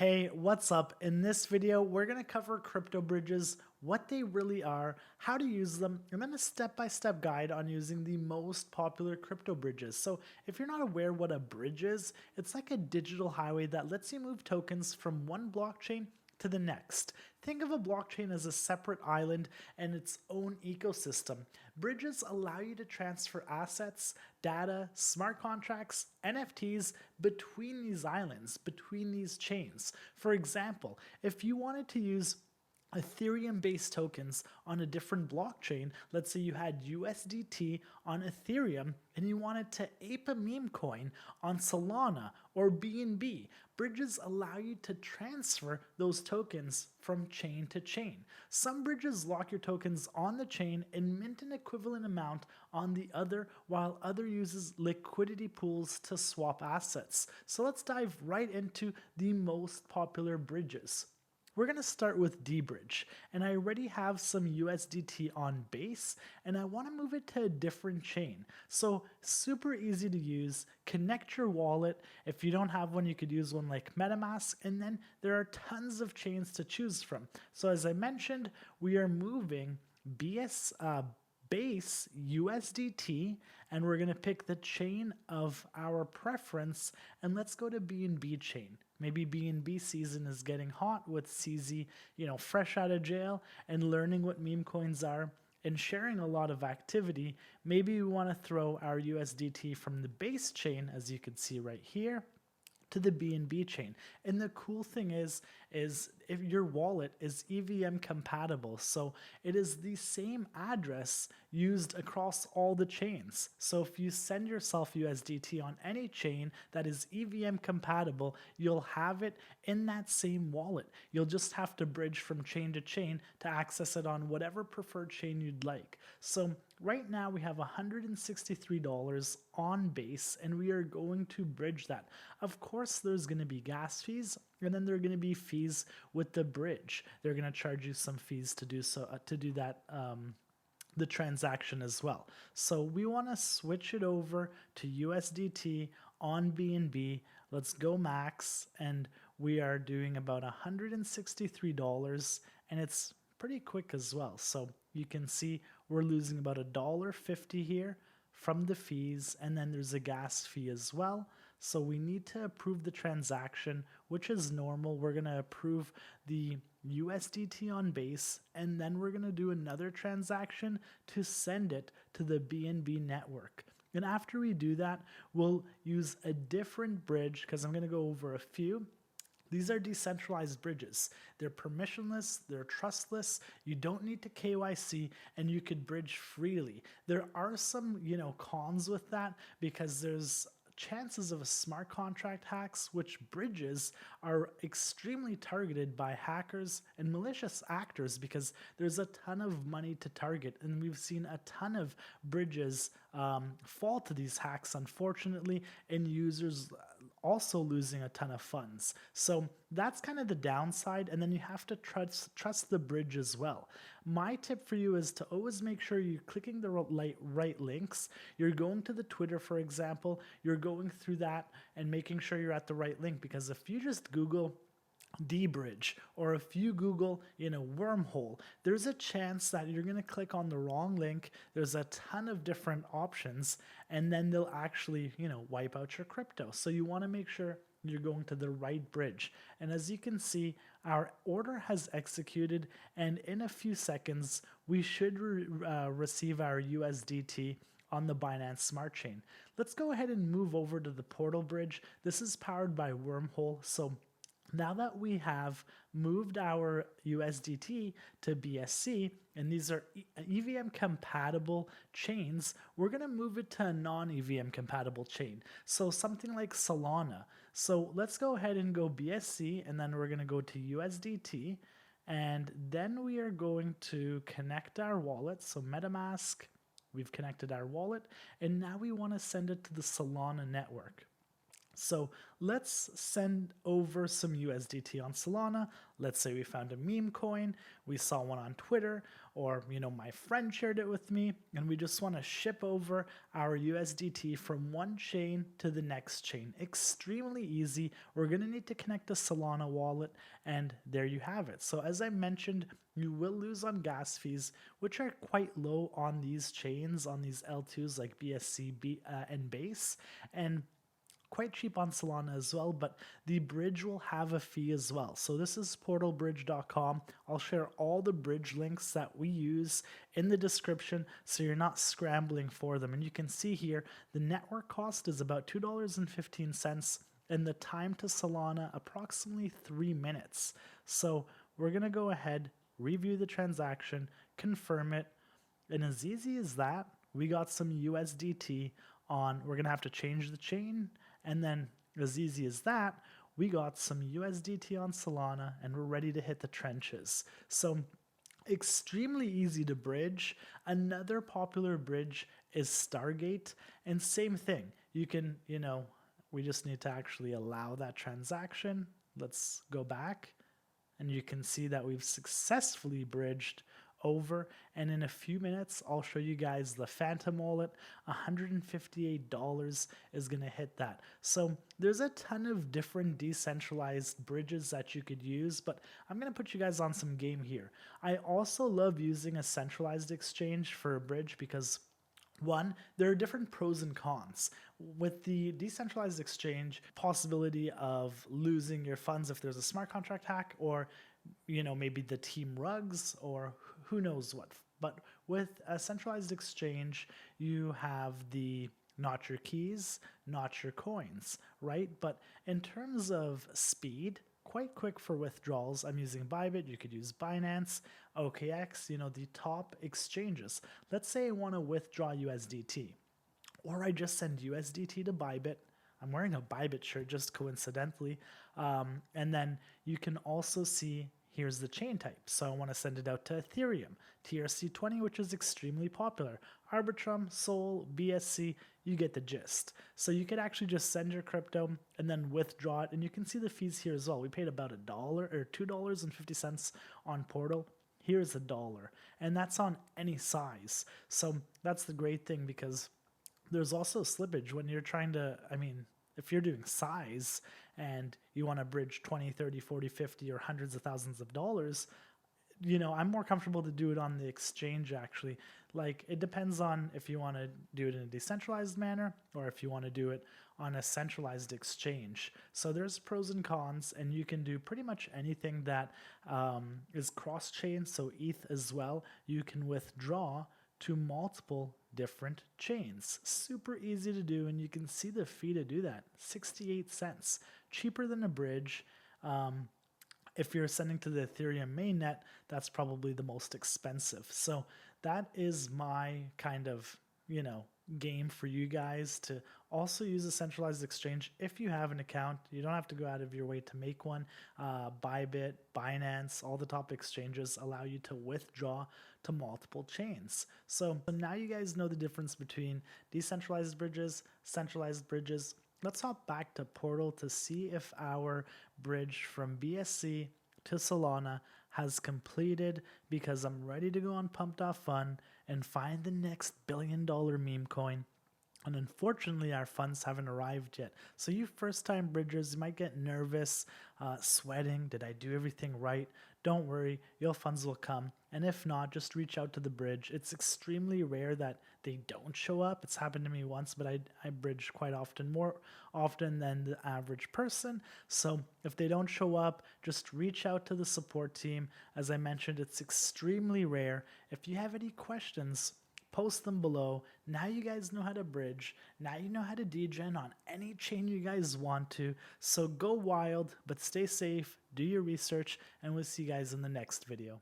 Hey, what's up? In this video, we're going to cover crypto bridges, what they really are, how to use them, and then a step-by-step guide on using the most popular crypto bridges. So if you're not aware what a bridge is, it's like a digital highway that lets you move tokens from one blockchain to the next. Think of a blockchain as a separate island and its own ecosystem. Bridges allow you to transfer assets, data, smart contracts, NFTs between these islands, between these chains. For example, if you wanted to use Ethereum-based tokens on a different blockchain. Let's say you had USDT on Ethereum and you wanted to ape a meme coin on Solana or BNB. Bridges allow you to transfer those tokens from chain to chain. Some bridges lock your tokens on the chain and mint an equivalent amount on the other, while other uses liquidity pools to swap assets. So let's dive right into the most popular bridges. We're going to start with DeBridge, and I already have some USDT on base, and I want to move it to a different chain. So super easy to use. Connect your wallet. If you don't have one, you could use one like MetaMask, and then there are tons of chains to choose from. So as I mentioned, we are moving base USDT, and we're going to pick the chain of our preference, and let's go to BNB chain. Maybe BNB season is getting hot with CZ, fresh out of jail and learning what meme coins are and sharing a lot of activity. Maybe we want to throw our USDT from the base chain, as you can see right here, to the BNB chain. And the cool thing is if your wallet is EVM compatible, so it is the same address used across all the chains. So if you send yourself USDT on any chain that is EVM compatible, you'll have it in that same wallet. You'll just have to bridge from chain to chain to access it on whatever preferred chain you'd like. So right now we have $163 on base, and we are going to bridge that. Of course, there's going to be gas fees, and then there are going to be fees with the bridge. They're going to charge you some fees to do so, the transaction as well. So we want to switch it over to USDT on BNB. Let's go max, and we are doing about $163, and it's pretty quick as well. So you can see we're losing about $1.50 here from the fees, and then there's a gas fee as well. So we need to approve the transaction, which is normal. We're going to approve the USDT on base, and then we're going to do another transaction to send it to the BNB network. And after we do that, we'll use a different bridge, because I'm going to go over a few. These are decentralized bridges. They're permissionless, they're trustless, you don't need to KYC, and you could bridge freely. There are some, cons with that, because there's chances of a smart contract hacks, which bridges are extremely targeted by hackers and malicious actors, because there's a ton of money to target, and we've seen a ton of bridges fall to these hacks, unfortunately, and users also losing a ton of funds. So that's kind of the downside, and then you have to trust the bridge as well. My tip for you is to always make sure you're clicking the right links. You're going to the Twitter, for example, you're going through that and making sure you're at the right link, because if you just Google DeBridge, or if you Google, wormhole, there's a chance that you're going to click on the wrong link. There's a ton of different options, and then they'll actually, wipe out your crypto. So you want to make sure you're going to the right bridge. And as you can see, our order has executed, and in a few seconds, we should receive our USDT on the Binance Smart Chain. Let's go ahead and move over to the portal bridge. This is powered by Wormhole. So now that we have moved our USDT to BSC, and these are EVM compatible chains, we're going to move it to a non-EVM compatible chain. So something like Solana. So let's go ahead and go BSC, and then we're going to go to USDT, and then we are going to connect our wallet. So MetaMask, we've connected our wallet, and now we want to send it to the Solana network. So let's send over some USDT on Solana. Let's say we found a meme coin, we saw one on Twitter, or my friend shared it with me, and we just want to ship over our USDT from one chain to the next chain. Extremely easy. We're going to need to connect a Solana wallet, and there you have it. So as I mentioned, you will lose on gas fees, which are quite low on these chains, on these L2s like BSC and Base, and quite cheap on Solana as well, but the bridge will have a fee as well. So this is portalbridge.com. I'll share all the bridge links that we use in the description so you're not scrambling for them. And you can see here the network cost is about $2.15 and the time to Solana approximately 3 minutes. So we're going to go ahead, review the transaction, confirm it, and as easy as that, we got some USDT on. We're going to have to change the chain. And then as easy as that, we got some USDT on Solana and we're ready to hit the trenches. So extremely easy to bridge. Another popular bridge is Stargate, and same thing. You can, we just need to actually allow that transaction. Let's go back and you can see that we've successfully bridged over, and in a few minutes I'll show you guys the Phantom wallet. $158 is going to hit that. So there's a ton of different decentralized bridges that you could use, but I'm going to put you guys on some game here. I also love using a centralized exchange for a bridge because one, there are different pros and cons. With the decentralized exchange, possibility of losing your funds if there's a smart contract hack, or maybe the team rugs, or who knows what. But with a centralized exchange, you have the not your keys, not your coins, right? But in terms of speed, quite quick for withdrawals. I'm using BYBIT. You could use Binance, OKX, the top exchanges. Let's say I want to withdraw USDT, or I just send USDT to BYBIT. I'm wearing a BYBIT shirt just coincidentally. And then you can also see here's the chain type. So I want to send it out to Ethereum, TRC20, which is extremely popular. Arbitrum, Sol, BSC, you get the gist. So you could actually just send your crypto and then withdraw it. And you can see the fees here as well. We paid about $1 or $2.50 on Portal. Here's $1. And that's on any size. So that's the great thing, because there's also slippage when you're trying to, if you're doing size and you want to bridge 20, 30, 40, 50, or hundreds of thousands of dollars, I'm more comfortable to do it on the exchange actually. Like, it depends on if you want to do it in a decentralized manner or if you want to do it on a centralized exchange. So there's pros and cons, and you can do pretty much anything that is cross-chain, so ETH as well. You can withdraw to multiple different chains. Super easy to do, and you can see the fee to do that, 68 cents. Cheaper than a bridge. If you're sending to the Ethereum mainnet, that's probably the most expensive. So that is my kind of, game for you guys to also use a centralized exchange. If you have an account, you don't have to go out of your way to make one. BYBIT, Binance, all the top exchanges allow you to withdraw to multiple chains. So now you guys know the difference between decentralized bridges, centralized bridges. Let's hop back to Portal to see if our bridge from BSC to Solana has completed, because I'm ready to go on Pump.Fun and find the next billion-dollar meme coin. And unfortunately, our funds haven't arrived yet. So you first-time bridgers, you might get nervous, sweating. Did I do everything right? Don't worry, your funds will come. And if not, just reach out to the bridge. It's extremely rare that they don't show up. It's happened to me once, but I bridge quite often, more often than the average person. So if they don't show up, just reach out to the support team. As I mentioned, it's extremely rare. If you have any questions, post them below. Now you guys know how to bridge. Now you know how to degen on any chain you guys want to. So go wild, but stay safe, do your research, and we'll see you guys in the next video.